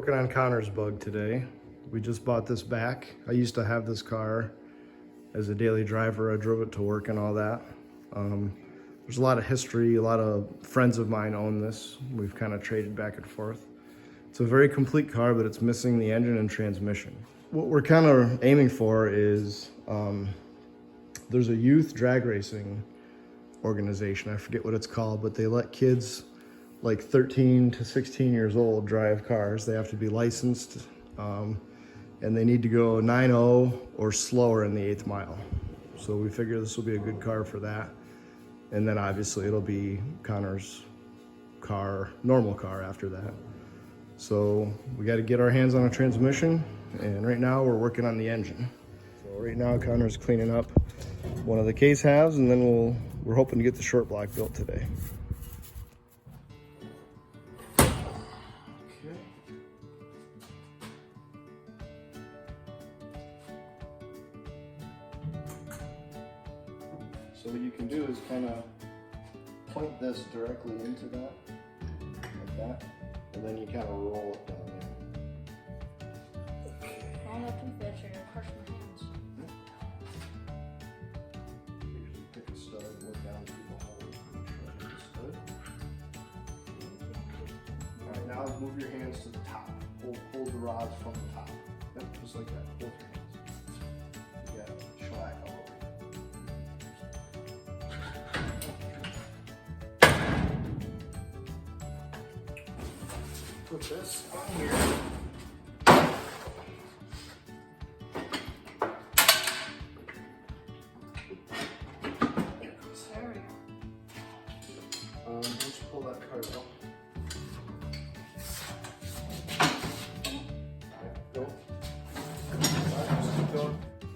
working on Connor's bug today. We just bought this back. I used to have this car as a daily driver. I drove it to work and all that. There's a lot of history. A lot of friends of mine own this. We've kind of traded back and forth. It's a very complete car, but it's missing the engine and transmission. What we're kind of aiming for is, there's a youth drag racing organization. I forget what it's called, but they let kids like 13 to 16 years old drive cars. They have to be licensed, and they need to go 9.0 or slower in the 8th mile. So we figure this will be a good car for that. And then obviously it'll be Connor's car, normal car after that. So we got to get our hands on a transmission, and right now we're working on the engine. So right now Connor's cleaning up one of the case halves, and then we're hoping to get the short block built today. So what you can do is kind of point this directly into that, like that, and then you kind of roll it down there. Okay. I'll have to fetch it and crush my hands. Usually pick a stud and look down through the hole and try to get the stud. Alright, now move your hands to the top. Hold the rods from the top. Yep, just like that. Both your hands. You got shellac all over. Put this on here. There we go. Just pull that card out. All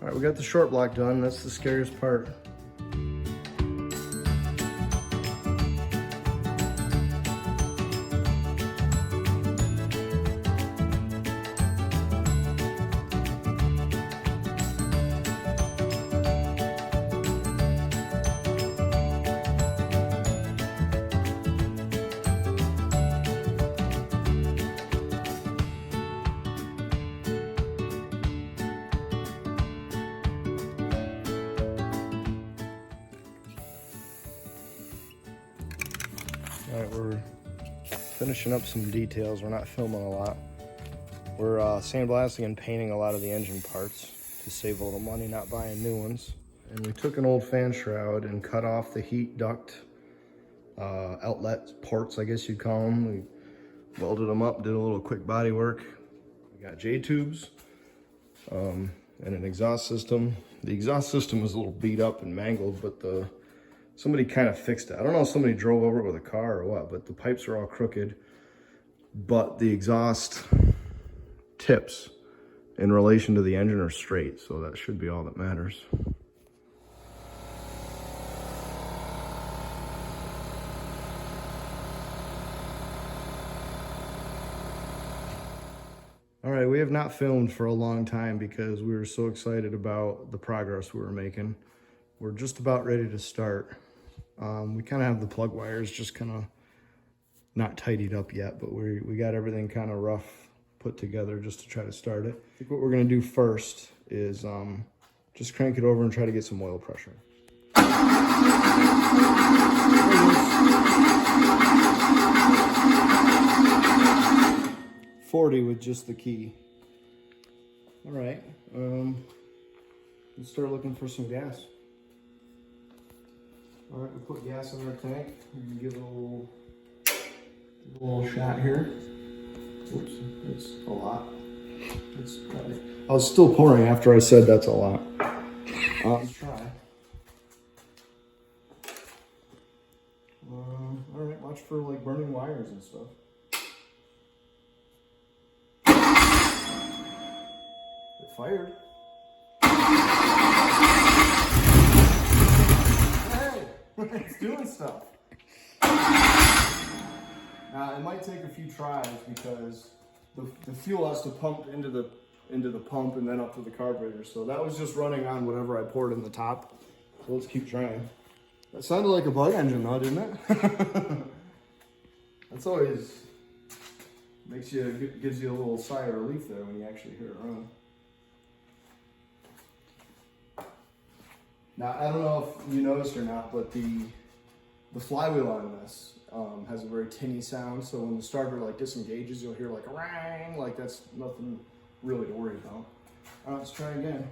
right, we got the short block done. That's the scariest part. All right, we're finishing up some details. We're not filming a lot. We're sandblasting and painting a lot of the engine parts to save a little money, not buying new ones. And we took an old fan shroud and cut off the heat duct outlet ports, I guess you'd call them. We welded them up, did a little quick body work. We got J-tubes and an exhaust system. The exhaust system is a little beat up and mangled, but somebody kind of fixed it. I don't know if somebody drove over it with a car or what, but the pipes are all crooked. But the exhaust tips in relation to the engine are straight, so that should be all that matters. All right, we have not filmed for a long time because we were so excited about the progress we were making. We're just about ready to start. We kind of have the plug wires just kind of not tidied up yet, but we got everything kind of rough put together just to try to start it. I think what we're going to do first is just crank it over and try to get some oil pressure. 40 with just the key. All right, let's start looking for some gas. All right, we put gas in our tank. We can give it a little shot here. Oops, that's a lot. I was still pouring after I said that's a lot. Let's try. All right, watch for like burning wires and stuff. It fired. It's doing stuff. Now it might take a few tries because the fuel has to pump into the pump and then up to the carburetor. So that was just running on whatever I poured in the top. So let's keep trying. That sounded like a bug engine though, didn't it? That's always Gives you a little sigh of relief there when you actually hear it run. Now, I don't know if you noticed or not, but the flywheel on this has a very tinny sound. So when the starter like disengages, you'll hear like a rang. Like that's nothing really to worry about. All right, let's try again.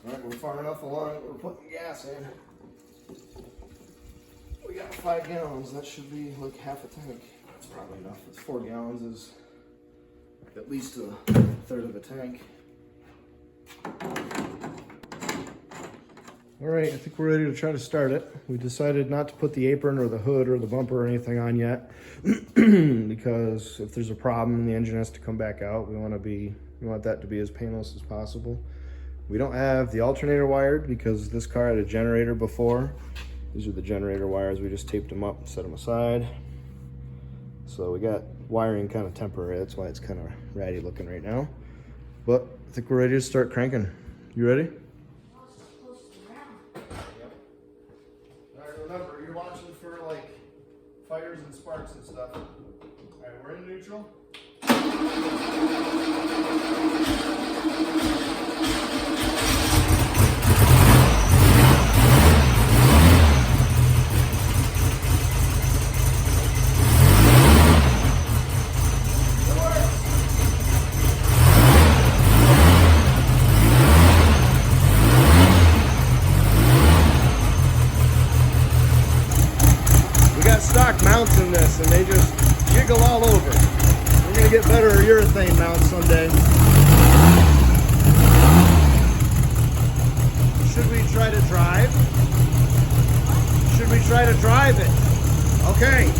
Alright, we're far enough along. We're putting gas in. We got 5 gallons. That should be like half a tank. That's probably enough. It's 4 gallons is at least a third of a tank. Alright, I think we're ready to try to start it. We decided not to put the apron or the hood or the bumper or anything on yet because if there's a problem and the engine has to come back out, we want that to be as painless as possible. We don't have the alternator wired because this car had a generator before. These are the generator wires. We just taped them up and set them aside. So we got wiring kind of temporary. That's why it's kind of ratty looking right now. But I think we're ready to start cranking. You ready? Alright, remember, you're watching for like fires and sparks and stuff. Alright, we're in neutral. Stock mounts in this and they just jiggle all over. We're gonna get better urethane mounts someday. Should we try to drive? Should we try to drive it? Okay.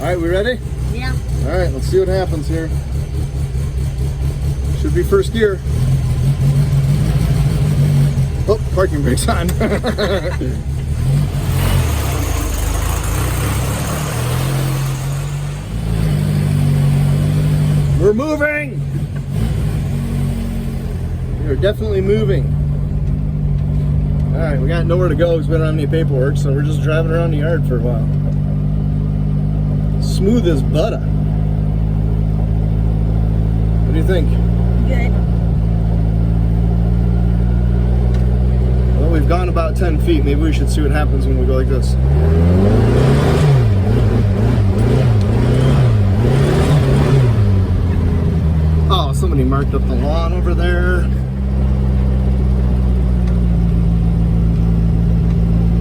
All right, we ready? Yeah. All right, let's see what happens here. Should be first gear. Oh, parking brake's on. We're moving! We are definitely moving. Alright, we got nowhere to go because we don't have any paperwork, so we're just driving around the yard for a while. Smooth as butter. What do you think? Good. Well, we've gone about 10 feet. Maybe we should see what happens when we go like this. Oh, somebody marked up the lawn over there.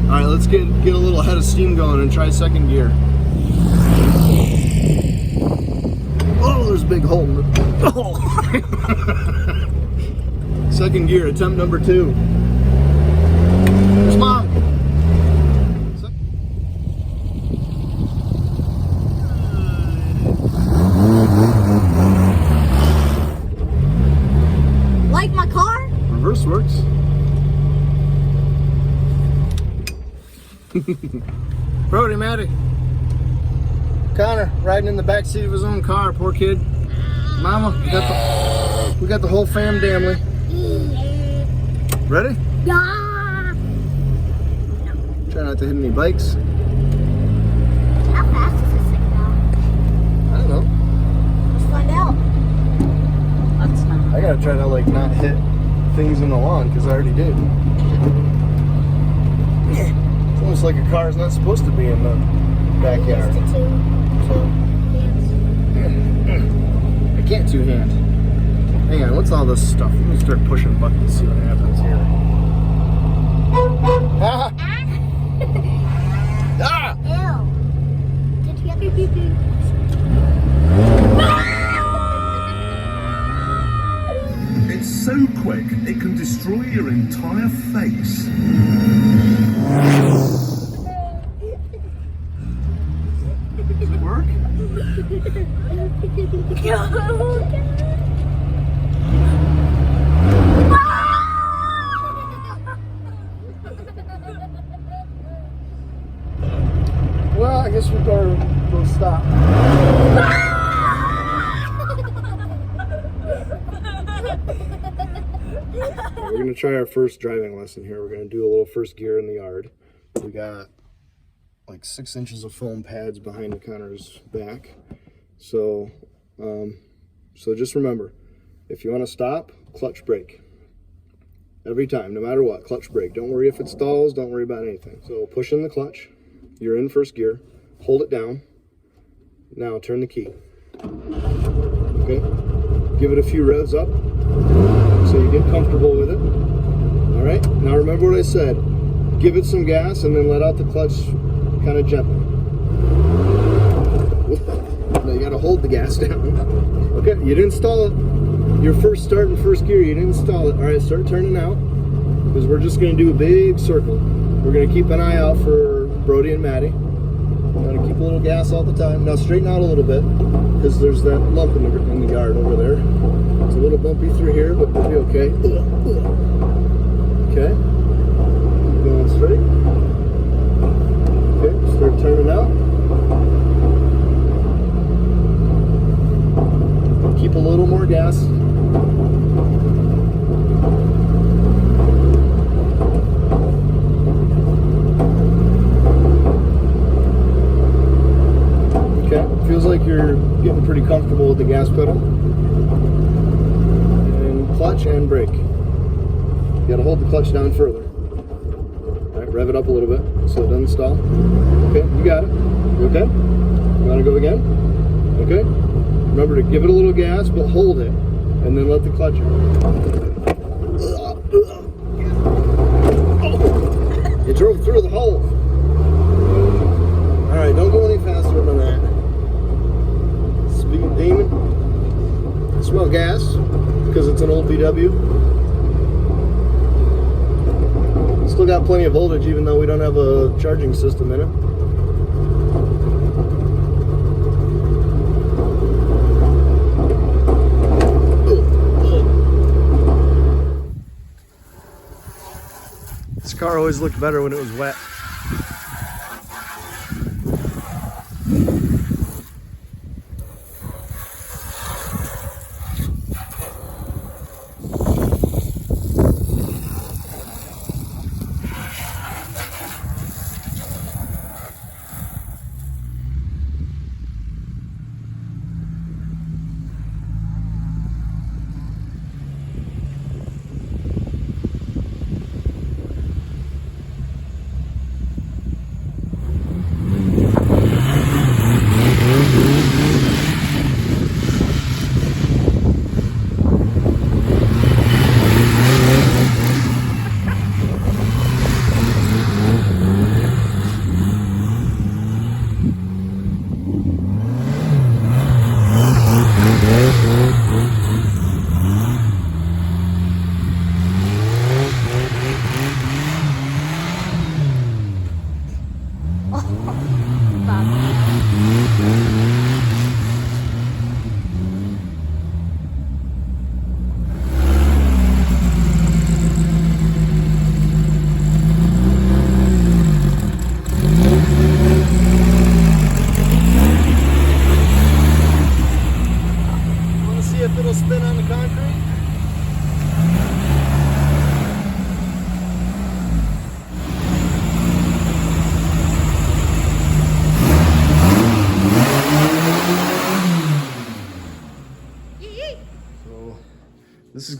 All right, let's get a little head of steam going and try second gear. Oh, there's a big hole in the... Oh. Second gear, attempt number 2. Come on. Like my car? Reverse works. Brody, Maddie, Connor riding in the back seat of his own car. Poor kid. Mama, we got the whole fam family. Ready? Yeah. Try not to hit any bikes. How fast is this thing now? I don't know. Let's find out. That's not. I gotta try to like not hit things in the lawn because I already did. It's almost like a car is not supposed to be in the backyard. Two hands. I can't two-hand. Hang on, what's all this stuff? Let me start pushing buttons, see what happens here. Ah! Ah! Ew. Did you get the It's so quick, it can destroy your entire face. Does it work? Well, I guess we better go stop. We're going to try our first driving lesson here. We're going to do a little first gear in the yard. We got like 6 inches of foam pads behind Connor's back. So just remember, if you want to stop, clutch brake. Every time, no matter what, clutch brake. Don't worry if it stalls, don't worry about anything. So push in the clutch. You're in first gear. Hold it down. Now turn the key. Okay? Give it a few revs up so you get comfortable with it. All right? Now remember what I said. Give it some gas and then let out the clutch kind of gently. Now you got to hold the gas down. Okay? You didn't stall it. Your first start in first gear, you didn't install it. All right, start turning out because we're just going to do a big circle. We're going to keep an eye out for Brody and Maddie. We're going to keep a little gas all the time. Now straighten out a little bit because there's that lump in the yard over there. It's a little bumpy through here, but we'll be okay. Okay. Keep going straight. Okay, start turning out. Keep a little more gas. Okay, feels like you're getting pretty comfortable with the gas pedal. And clutch and brake. You gotta hold the clutch down further. Alright, rev it up a little bit so it doesn't stall. Okay, you got it. You okay? You wanna go again? Okay. Remember to give it a little gas, but hold it, and then let the clutch. Oh, you drove through the hole. All right, don't go any faster than that. Speed demon. Smell gas because it's an old VW. Still got plenty of voltage, even though we don't have a charging system in it. This car always looked better when it was wet.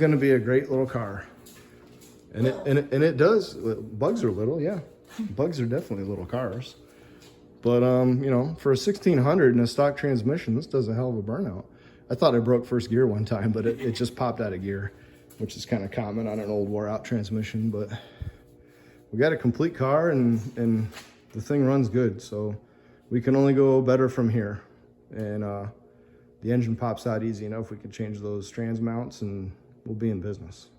going to be a great little car. And it does. Bugs are little, yeah. Bugs are definitely little cars. But, you know, for a 1600 and a stock transmission, this does a hell of a burnout. I thought I broke first gear one time, but it just popped out of gear, which is kind of common on an old wore out transmission. But we got a complete car and the thing runs good. So we can only go better from here. And the engine pops out easy enough. We can change those trans mounts and we'll be in business.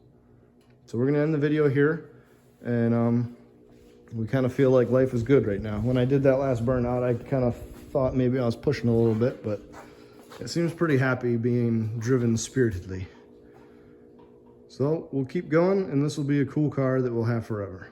So we're going to end the video here. And we kind of feel like life is good right now. When I did that last burnout, I kind of thought maybe I was pushing a little bit, but it seems pretty happy being driven spiritedly. So we'll keep going, and this will be a cool car that we'll have forever.